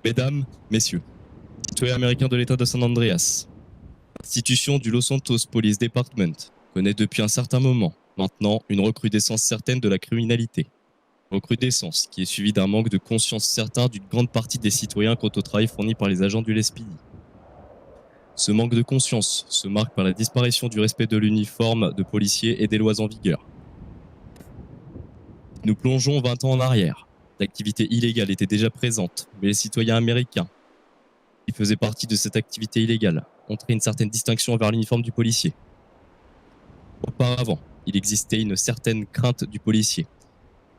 Mesdames, Messieurs, citoyens américains de l'État de San Andreas, l'institution du Los Santos Police Department connaît depuis un certain moment maintenant une recrudescence certaine de la criminalité. Recrudescence qui est suivie d'un manque de conscience certain d'une grande partie des citoyens quant au travail fourni par les agents du LSPD. Ce manque de conscience se marque par la disparition du respect de l'uniforme de policiers et des lois en vigueur. Nous plongeons 20 ans en arrière. L'activité illégale était déjà présente, mais les citoyens américains qui faisaient partie de cette activité illégale montraient une certaine distinction envers l'uniforme du policier. Auparavant, il existait une certaine crainte du policier,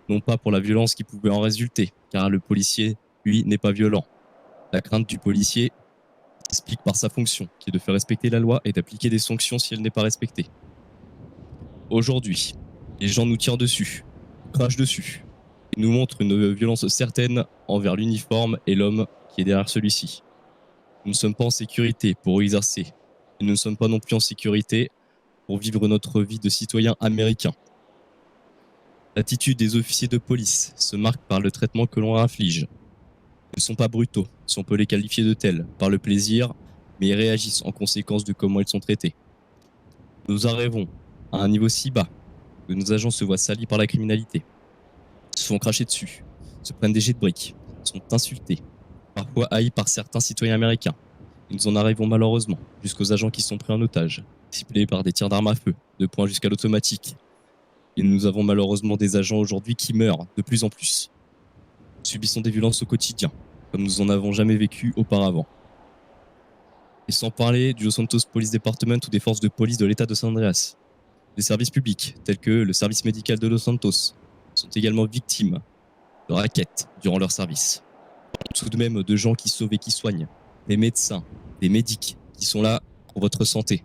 non pas pour la violence qui pouvait en résulter, car le policier, lui, n'est pas violent. La crainte du policier s'explique par sa fonction, qui est de faire respecter la loi et d'appliquer des sanctions si elle n'est pas respectée. Aujourd'hui, les gens nous tirent dessus, crachent dessus, et nous montrent une violence certaine envers l'uniforme et l'homme qui est derrière celui-ci. Nous ne sommes pas en sécurité pour exercer, et nous ne sommes pas non plus en sécurité pour vivre notre vie de citoyens américains. L'attitude des officiers de police se marque par le traitement que l'on inflige. Ils ne sont pas brutaux, si on peut les qualifier de tels, par le plaisir, mais ils réagissent en conséquence de comment ils sont traités. Nous arrivons à un niveau si bas que nos agents se voient salis par la criminalité, se font cracher dessus, se prennent des jets de briques, sont insultés, parfois haïs par certains citoyens américains. Et nous en arrivons malheureusement jusqu'aux agents qui sont pris en otage, ciblés par des tirs d'armes à feu, de poing jusqu'à l'automatique. Et nous avons malheureusement des agents aujourd'hui qui meurent de plus en plus. Nous subissons des violences au quotidien, comme nous en avons jamais vécu auparavant. Et sans parler du Los Santos Police Department ou des forces de police de l'État de San Andreas. Des services publics, tels que le service médical de Los Santos, sont également victimes de rackets durant leur service. Tout de même de gens qui sauvent et qui soignent, des médecins, des médics qui sont là pour votre santé.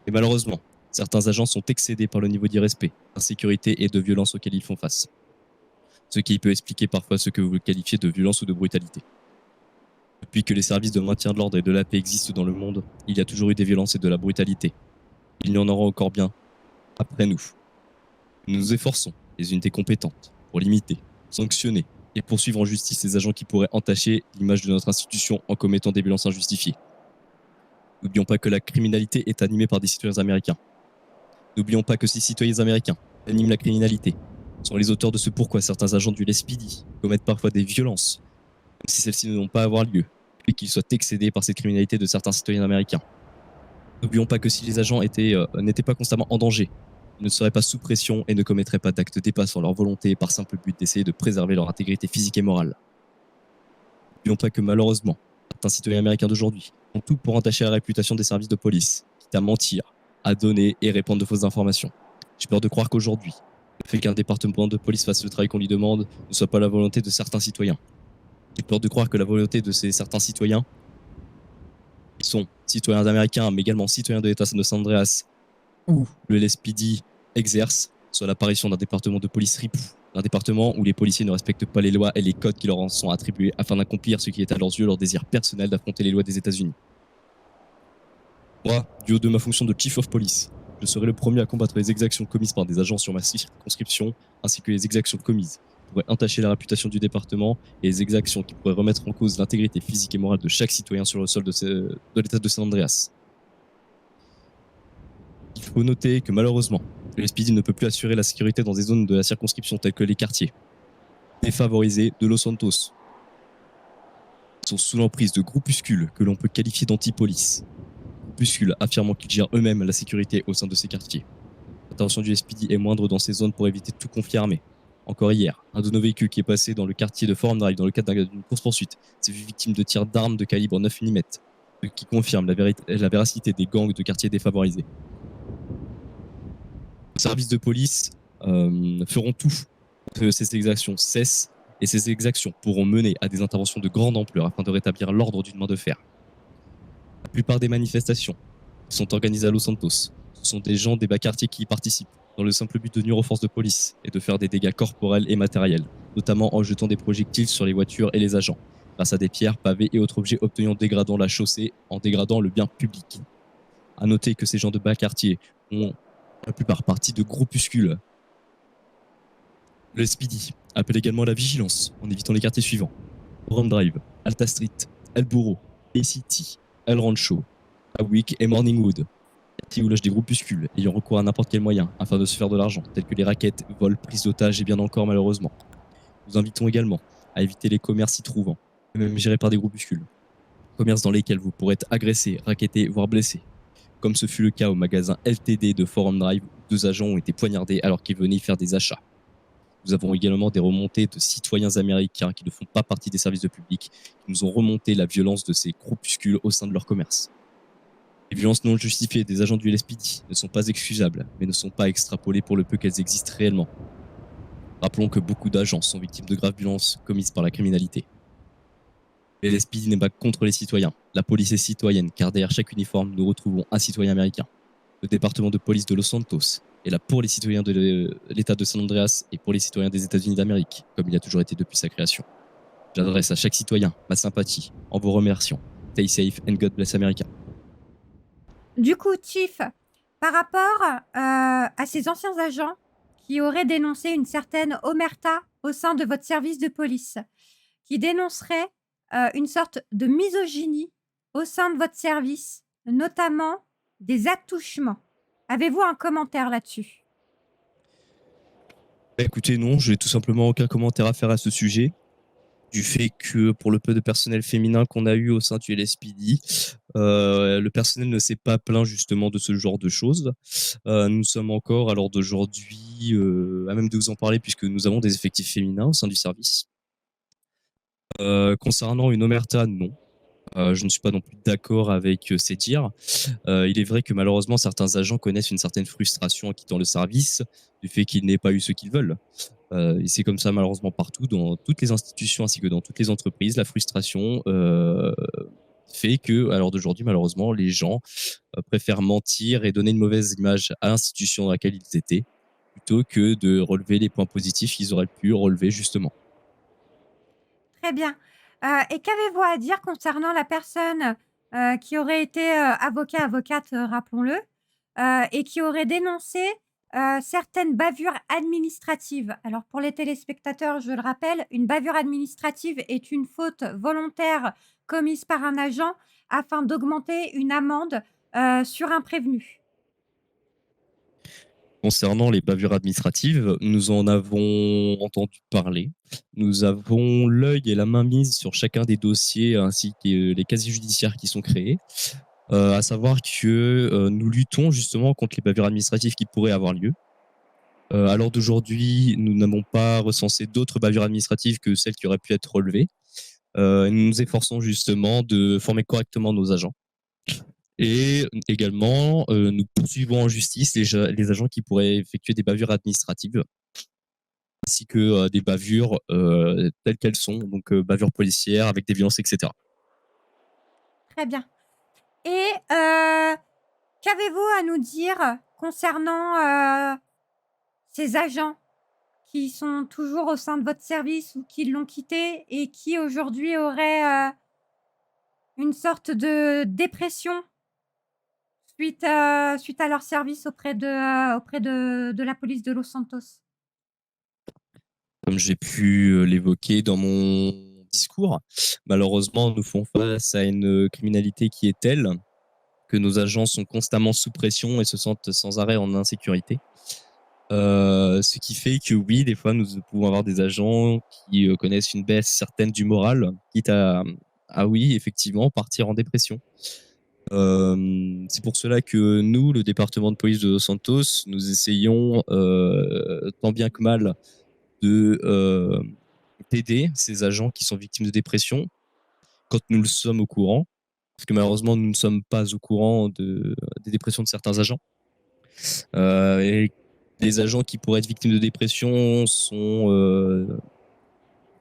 Et malheureusement, certains agents sont excédés par le niveau d'irrespect, d'insécurité et de violence auxquels ils font face. Ce qui peut expliquer parfois ce que vous qualifiez de violence ou de brutalité. Depuis que les services de maintien de l'ordre et de la paix existent dans le monde, il y a toujours eu des violences et de la brutalité. Il y en aura encore bien après nous. Nous nous efforçons, les unités compétentes, pour limiter, sanctionner et poursuivre en justice les agents qui pourraient entacher l'image de notre institution en commettant des violences injustifiées. N'oublions pas que la criminalité est animée par des citoyens américains. N'oublions pas que ces citoyens américains animent la criminalité, sont les auteurs de ce pourquoi certains agents du LSPD commettent parfois des violences, même si celles-ci n'ont pas à avoir lieu, et qu'ils soient excédés par cette criminalité de certains citoyens américains. N'oublions pas que si les agents n'étaient pas constamment en danger, ils ne seraient pas sous pression et ne commettraient pas d'actes dépassant leur volonté par simple but d'essayer de préserver leur intégrité physique et morale. N'oublions pas que malheureusement, certains citoyens américains d'aujourd'hui font tout pour entacher la réputation des services de police, quitte à mentir, à donner et répandre de fausses informations. J'ai peur de croire qu'aujourd'hui, le fait qu'un département de police fasse le travail qu'on lui demande ne soit pas la volonté de certains citoyens. J'ai peur de croire que la volonté de ces certains citoyens, qui sont citoyens américains, mais également citoyens de l'État de San Andreas, où le LSPD exerce, soit l'apparition d'un département de police ripou, d'un département où les policiers ne respectent pas les lois et les codes qui leur en sont attribués afin d'accomplir ce qui est à leurs yeux leur désir personnel d'affronter les lois des États-Unis. Moi, du haut de ma fonction de Chief of Police, je serai le premier à combattre les exactions commises par des agents sur ma circonscription, ainsi que les exactions commises qui pourraient entacher la réputation du département et les exactions qui pourraient remettre en cause l'intégrité physique et morale de chaque citoyen sur le sol de l'État de San Andreas. Il faut noter que malheureusement, le LSPD ne peut plus assurer la sécurité dans des zones de la circonscription telles que les quartiers défavorisés de Los Santos. Ils sont sous l'emprise de groupuscules que l'on peut qualifier d'anti-police. Groupuscules affirmant qu'ils gèrent eux-mêmes la sécurité au sein de ces quartiers. L'intervention du LSPD est moindre dans ces zones pour éviter tout conflit armé. Encore hier, un de nos véhicules qui est passé dans le quartier de Forum Drive dans le cadre d'une course-poursuite s'est vu victime de tirs d'armes de calibre 9 mm, ce qui confirme la véracité des gangs de quartiers défavorisés. Les services de police feront tout pour que ces exactions cessent et ces exactions pourront mener à des interventions de grande ampleur afin de rétablir l'ordre d'une main de fer. La plupart des manifestations qui sont organisées à Los Santos, ce sont des gens des bas quartiers qui y participent dans le simple but de nuire aux forces de police et de faire des dégâts corporels et matériels, notamment en jetant des projectiles sur les voitures et les agents, grâce à des pierres, pavés et autres objets obtenus en dégradant la chaussée, en dégradant le bien public. À noter que ces gens de bas quartier ont la plupart partie de groupuscules. Le LSPD appelle également à la vigilance en évitant les quartiers suivants. Forum Drive, Alta Street, El Burro, A-City, El Rancho, Awick et Morningwood. Qui où lâche des groupuscules ayant recours à n'importe quel moyen afin de se faire de l'argent, tels que les raquettes, vols, prises d'otages et bien encore malheureusement. Nous invitons également à éviter les commerces y trouvant, même gérés par des groupuscules. Commerces dans lesquels vous pourrez être agressé, racketté, voire blessé. Comme ce fut le cas au magasin LTD de Forum Drive où 2 agents ont été poignardés alors qu'ils venaient y faire des achats. Nous avons également des remontées de citoyens américains qui ne font pas partie des services de public, qui nous ont remonté la violence de ces groupuscules au sein de leur commerce. Les violences non justifiées des agents du LSPD ne sont pas excusables, mais ne sont pas extrapolées pour le peu qu'elles existent réellement. Rappelons que beaucoup d'agents sont victimes de graves violences commises par la criminalité. Le LSPD n'est pas contre les citoyens. La police est citoyenne, car derrière chaque uniforme, nous retrouvons un citoyen américain. Le département de police de Los Santos est là pour les citoyens de l'État de San Andreas et pour les citoyens des États-Unis d'Amérique, comme il a toujours été depuis sa création. J'adresse à chaque citoyen ma sympathie en vous remerciant. Stay safe and God bless America. Du coup, Chief, par rapport à ces anciens agents qui auraient dénoncé une certaine omerta au sein de votre service de police, qui dénonceraient une sorte de misogynie au sein de votre service, notamment des attouchements. Avez-vous un commentaire là-dessus? Écoutez, non, j'ai tout simplement aucun commentaire à faire à ce sujet. Du fait que pour le peu de personnel féminin qu'on a eu au sein du LSPD, le personnel ne s'est pas plaint justement de ce genre de choses. Nous sommes encore à l'heure d'aujourd'hui à même de vous en parler puisque nous avons des effectifs féminins au sein du service. Concernant une omerta, non. Je ne suis pas non plus d'accord avec ces dires. Il est vrai que malheureusement certains agents connaissent une certaine frustration en quittant le service du fait qu'ils n'aient pas eu ce qu'ils veulent. Et c'est comme ça malheureusement partout, dans toutes les institutions ainsi que dans toutes les entreprises. La frustration fait que, à l'heure d'aujourd'hui, malheureusement, les gens préfèrent mentir et donner une mauvaise image à l'institution dans laquelle ils étaient, plutôt que de relever les points positifs qu'ils auraient pu relever justement. Très bien. Et qu'avez-vous à dire concernant la personne qui aurait été avocat, avocate, rappelons-le, et qui aurait dénoncé certaines bavures administratives? Alors, pour les téléspectateurs, je le rappelle, une bavure administrative est une faute volontaire commise par un agent afin d'augmenter une amende sur un prévenu. Concernant les bavures administratives, nous en avons entendu parler. Nous avons l'œil et la main mise sur chacun des dossiers ainsi que les casiers judiciaires qui sont créés. À savoir que nous luttons justement contre les bavures administratives qui pourraient avoir lieu. À l'heure d'aujourd'hui, nous n'avons pas recensé d'autres bavures administratives que celles qui auraient pu être relevées. Nous nous efforçons justement de former correctement nos agents. Et également, nous poursuivons en justice les agents qui pourraient effectuer des bavures administratives, ainsi que des bavures telles qu'elles sont, donc bavures policières avec des violences, etc. Très bien. Et qu'avez-vous à nous dire concernant ces agents qui sont toujours au sein de votre service ou qui l'ont quitté et qui aujourd'hui auraient une sorte de dépression suite à leur service auprès de la police de Los Santos? Comme j'ai pu l'évoquer dans mon discours, malheureusement, nous faisons face à une criminalité qui est telle que nos agents sont constamment sous pression et se sentent sans arrêt en insécurité. Ce qui fait que oui, des fois, nous pouvons avoir des agents qui connaissent une baisse certaine du moral, quitte à oui, effectivement, partir en dépression. C'est pour cela que nous, le département de police de Los Santos, nous essayons tant bien que mal de d'aider ces agents qui sont victimes de dépression quand nous le sommes au courant, parce que malheureusement, nous ne sommes pas au courant des dépressions de certains agents. Et les agents qui pourraient être victimes de dépression sont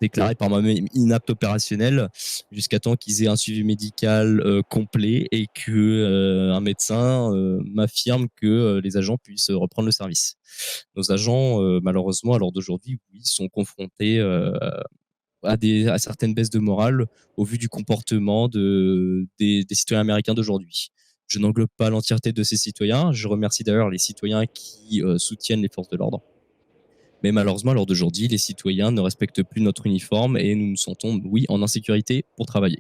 déclarés par moi-même inaptes opérationnels jusqu'à temps qu'ils aient un suivi médical complet et que un médecin m'affirme que les agents puissent reprendre le service. Nos agents, malheureusement, à l'heure d'aujourd'hui, oui, sont confrontés à certaines baisses de morale au vu du comportement des citoyens américains d'aujourd'hui. Je n'englobe pas l'entièreté de ces citoyens. Je remercie d'ailleurs les citoyens qui soutiennent les forces de l'ordre. Mais malheureusement, à l'heure d'aujourd'hui, les citoyens ne respectent plus notre uniforme et nous nous sentons, oui, en insécurité pour travailler.